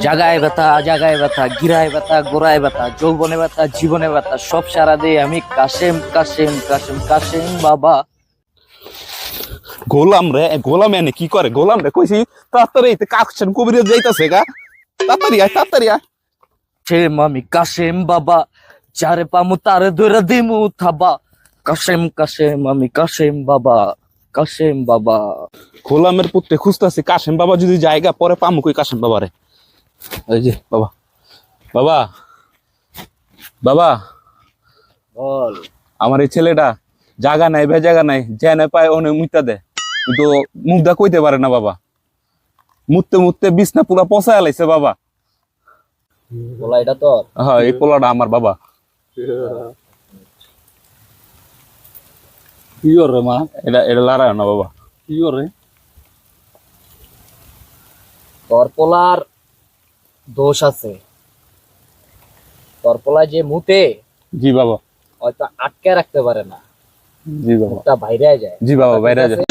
জাগায় ব্যথা গিরায় ব্যথা গোড়ায় ব্যথা যৌবনে ব্যথা জীবনে ব্যথা সব সারা দিয়ে আমি কাশেম কাশেম কাশেম কাশেম বাবা। গোলাম রে, গোলাম এনে কি করে? গোলাম রে কইছি তাড়াতাড়ি কাকছেন কবিরে যাইতাছে গা, তাড়াতাড়ি আয় তাড়াতাড়ি আয়। কাশেম আমি কাশেম বাবা, যারে পামু তারে ধরে দিমু থাবা। কাশেম কাশেম আমি কাশেম বাবা, কাশেম বাবা। গোলামের পুত্রে খুঁজতাছি কাশেম বাবা, যদি জায়গা পরে পামু কই কাশেম বাবা রে। এই যে বাবা, বাবা, বাবা, বল। আমার এই ছেলেটা জায়গা নাই জায়গা নাই, জেনে পায় অনেক মুইতা দেয়, কিন্তু মুখদা কইতে পারে না বাবা। মুততে মুততে বিছনা পুরা পচায় লাইছে বাবা। বলা এটা তোর? হ্যাঁ, এই পোলাটা আমার বাবা। কি করে মা? এটা এটা লড়ায় না বাবা। কি করে? তোর পোলার দোষ আছে। তোর পোলা যে মুতে জি বাবা, হয়তো আটকে রাখতে পারে না, জি বাবা, মুখটা বাইরে যায়। জি বাবা, বাইরে যায়।